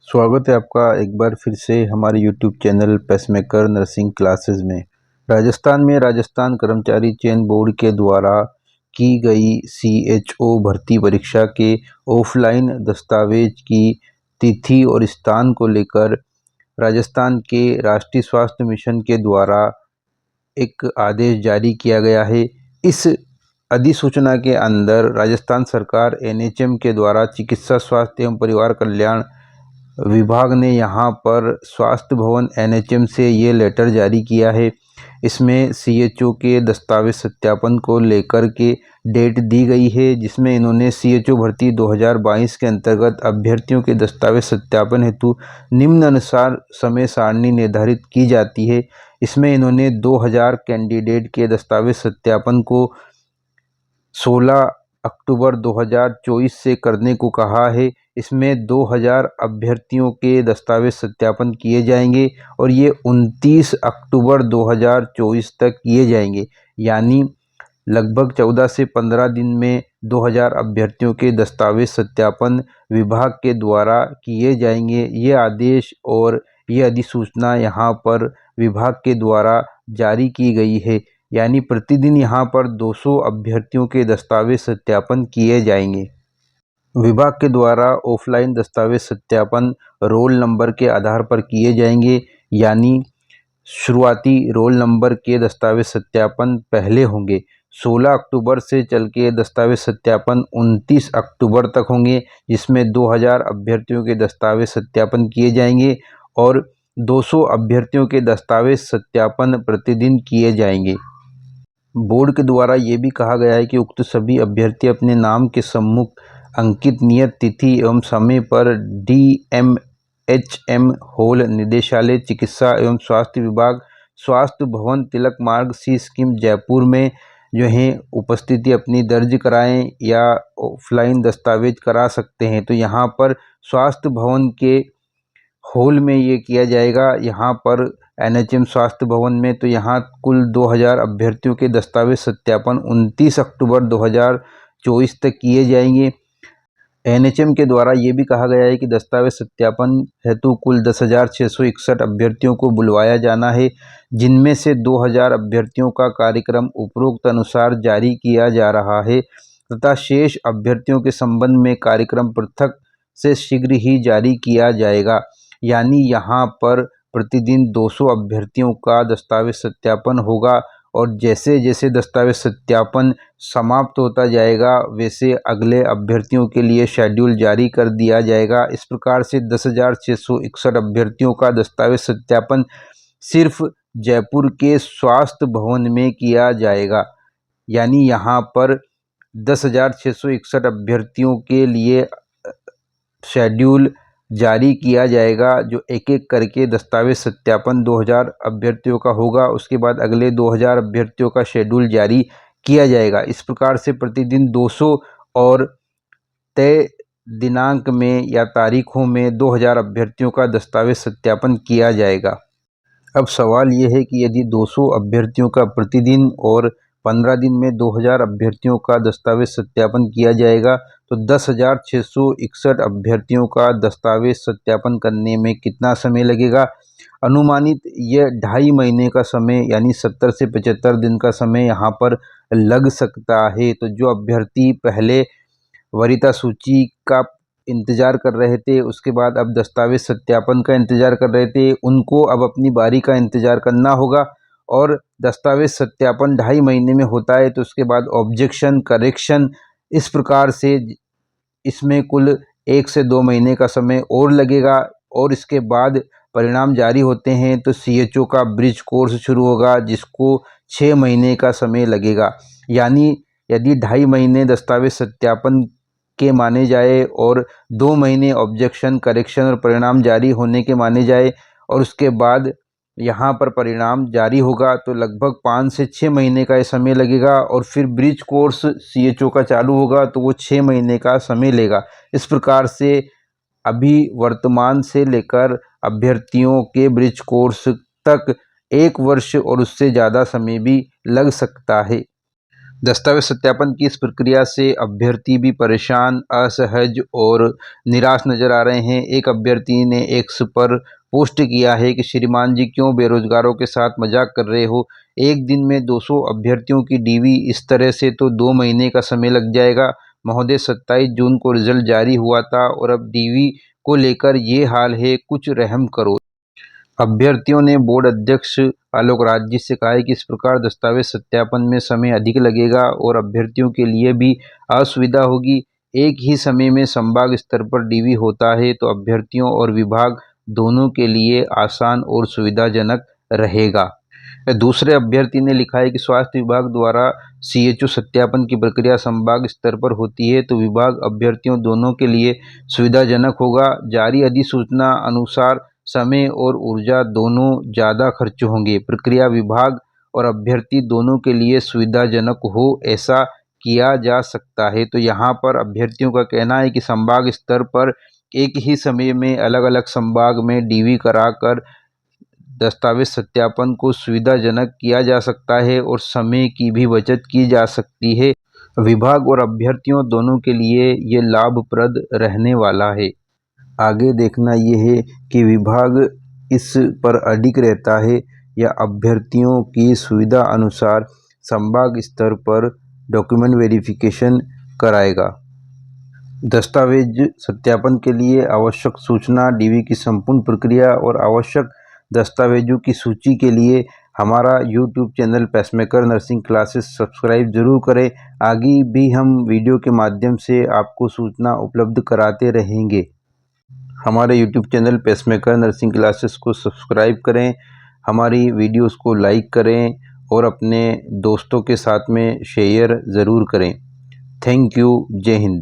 स्वागत है आपका एक बार फिर से हमारे YouTube channel pacemaker nursing classes में। राजस्थान कर्मचारी चयन बोर्ड के द्वारा की गई CHO भर्ती परीक्षा के ऑफलाइन दस्तावेज की तिथि और स्थान को लेकर राजस्थान के राष्ट्रीय स्वास्थ्य मिशन के द्वारा एक आदेश जारी किया गया है। इस अधिसूचना के अंदर राजस्थान सरकार NHM के द्वारा चिकित्सा स्वास्थ्य एवं परिवार कल्याण विभाग ने यहाँ पर स्वास्थ्य भवन NHM से ये लेटर जारी किया है। इसमें CHO के दस्तावेज सत्यापन को लेकर के डेट दी गई है, जिसमें इन्होंने CHO भर्ती 2022 के अंतर्गत अभ्यर्थियों के दस्तावेज सत्यापन हेतु निम्नानुसार समय सारणी निर्धारित की जाती है। इसमें इन्होंने 2000 कैंडिडेट के दस्तावेज सत्यापन को 16 अक्टूबर 2024 से करने को कहा है। इसमें 2000 अभ्यर्थियों के दस्तावेज सत्यापन किए जाएंगे और ये 29 अक्टूबर 2024 तक किए जाएंगे, यानी लगभग 14 से 15 दिन में 2000 अभ्यर्थियों के दस्तावेज सत्यापन विभाग के द्वारा किए जाएंगे। ये आदेश और ये अधिसूचना यहाँ पर विभाग के द्वारा जारी की गई है, यानी प्रतिदिन यहाँ पर 200 अभ्यर्थियों के दस्तावेज सत्यापन किए जाएंगे। विभाग के द्वारा ऑफलाइन दस्तावेज सत्यापन रोल नंबर के आधार पर किए जाएंगे, यानी शुरुआती रोल नंबर के दस्तावेज सत्यापन पहले होंगे। 16 अक्टूबर से चल के दस्तावेज सत्यापन 29 अक्टूबर तक होंगे, जिसमें 2000 अभ्यर्थियों के दस्तावेज सत्यापन किए जाएंगे और 200 अभ्यर्थियों के दस्तावेज सत्यापन प्रतिदिन किए जाएंगे। बोर्ड के द्वारा ये भी कहा गया है कि उक्त सभी अभ्यर्थी अपने नाम के सम्मुख अंकित नियत तिथि एवं समय पर DMHM हॉल, निदेशालय चिकित्सा एवं स्वास्थ्य विभाग, स्वास्थ्य भवन, तिलक मार्ग, C स्कीम, जयपुर में जो है उपस्थिति अपनी दर्ज कराएं या ऑफलाइन दस्तावेज करा सकते हैं। तो यहाँ पर स्वास्थ्य भवन के हॉल में ये किया जाएगा, यहाँ पर NHM स्वास्थ्य भवन में। तो यहाँ कुल 2000 अभ्यर्थियों के दस्तावेज सत्यापन 29 अक्टूबर 2024 तक किए जाएंगे। NHM के द्वारा ये भी कहा गया है कि दस्तावेज सत्यापन हेतु कुल 10,661 अभ्यर्थियों को बुलवाया जाना है, जिनमें से 2000 अभ्यर्थियों का कार्यक्रम उपरोक्त अनुसार जारी किया जा रहा है तथा शेष अभ्यर्थियों के संबंध में कार्यक्रम पृथक से शीघ्र ही जारी किया जाएगा। यानी यहाँ पर प्रतिदिन 200 अभ्यर्थियों का दस्तावेज सत्यापन होगा और जैसे जैसे दस्तावेज सत्यापन समाप्त होता जाएगा वैसे अगले अभ्यर्थियों के लिए शेड्यूल जारी कर दिया जाएगा। इस प्रकार से 10,661 अभ्यर्थियों का दस्तावेज सत्यापन सिर्फ जयपुर के स्वास्थ्य भवन में किया जाएगा, यानी यहाँ पर 10,661 अभ्यर्थियों के लिए शेड्यूल जारी किया जाएगा, जो एक एक करके दस्तावेज सत्यापन 2000 अभ्यर्थियों का होगा। उसके बाद अगले 2000 अभ्यर्थियों का शेड्यूल जारी किया जाएगा। इस प्रकार से प्रतिदिन 200 और तय दिनांक में या तारीखों में 2000 अभ्यर्थियों का दस्तावेज सत्यापन किया जाएगा। अब सवाल ये है कि यदि 200 अभ्यर्थियों का प्रतिदिन और 15 दिन में 2000 अभ्यर्थियों का दस्तावेज सत्यापन किया जाएगा तो 10,661 अभ्यर्थियों का दस्तावेज सत्यापन करने में कितना समय लगेगा? अनुमानित यह 2.5 महीने का समय, यानी 70 से 75 दिन का समय यहाँ पर लग सकता है। तो जो अभ्यर्थी पहले वरीयता सूची का इंतज़ार कर रहे थे, उसके बाद अब दस्तावेज सत्यापन का इंतज़ार कर रहे थे, उनको अब अपनी बारी का इंतज़ार करना होगा। और दस्तावेज सत्यापन 2.5 महीने में होता है तो उसके बाद ऑब्जेक्शन, करेक्शन, इस प्रकार से इसमें कुल 1 से 2 महीने का समय और लगेगा। और इसके बाद परिणाम जारी होते हैं तो CHO का ब्रिज कोर्स शुरू होगा, जिसको 6 महीने का समय लगेगा। यानी यदि 2.5 महीने दस्तावेज सत्यापन के माने जाए और 2 महीने ऑब्जेक्शन, करेक्शन और परिणाम जारी होने के माने जाए और उसके बाद यहाँ पर परिणाम जारी होगा तो लगभग 5 से 6 महीने का ये समय लगेगा। और फिर ब्रिज कोर्स CHO का चालू होगा तो वो 6 महीने का समय लेगा। इस प्रकार से अभी वर्तमान से लेकर अभ्यर्थियों के ब्रिज कोर्स तक 1 वर्ष और उससे ज़्यादा समय भी लग सकता है। दस्तावेज सत्यापन की इस प्रक्रिया से अभ्यर्थी भी परेशान, असहज और निराश नजर आ रहे हैं। एक अभ्यर्थी ने एक्स पर पोस्ट किया है कि श्रीमान जी क्यों बेरोजगारों के साथ मजाक कर रहे हो। एक दिन में 200 अभ्यर्थियों की डीवी, इस तरह से तो 2 महीने का समय लग जाएगा। महोदय 27 जून को रिजल्ट जारी हुआ था और अब डीवी को लेकर ये हाल है, कुछ रहम करो। अभ्यर्थियों ने बोर्ड अध्यक्ष आलोक राज जी से कहा है कि इस प्रकार दस्तावेज सत्यापन में समय अधिक लगेगा और अभ्यर्थियों के लिए भी असुविधा होगी। एक ही समय में संभाग स्तर पर डीवी होता है तो अभ्यर्थियों और विभाग दोनों के लिए आसान और सुविधाजनक रहेगा। दूसरे अभ्यर्थी ने लिखा है कि स्वास्थ्य विभाग द्वारा सीएचओ सत्यापन की प्रक्रिया संभाग स्तर पर होती है तो विभाग अभ्यर्थियों दोनों के लिए सुविधाजनक होगा। जारी अधिसूचना अनुसार समय और ऊर्जा दोनों ज़्यादा खर्च होंगे। प्रक्रिया विभाग और अभ्यर्थी दोनों के लिए सुविधाजनक हो, ऐसा किया जा सकता है। तो यहाँ पर अभ्यर्थियों का कहना है कि संभाग स्तर पर एक ही समय में अलग अलग संभाग में डीवी कराकर दस्तावेज सत्यापन को सुविधाजनक किया जा सकता है और समय की भी बचत की जा सकती है। विभाग और अभ्यर्थियों दोनों के लिए ये लाभप्रद रहने वाला है। आगे देखना ये है कि विभाग इस पर अडिग रहता है या अभ्यर्थियों की सुविधा अनुसार संभाग स्तर पर डॉक्यूमेंट वेरिफिकेशन कराएगा। दस्तावेज सत्यापन के लिए आवश्यक सूचना, डीवी की संपूर्ण प्रक्रिया और आवश्यक दस्तावेजों की सूची के लिए हमारा YouTube channel pacemaker nursing classes subscribe जरूर करें। आगे भी हम वीडियो के माध्यम से आपको सूचना उपलब्ध कराते रहेंगे। हमारे YouTube channel pacemaker nursing classes को सब्सक्राइब करें, हमारी वीडियोस को लाइक करें और अपने दोस्तों के साथ में शेयर ज़रूर करें। Thank you. जय हिंद।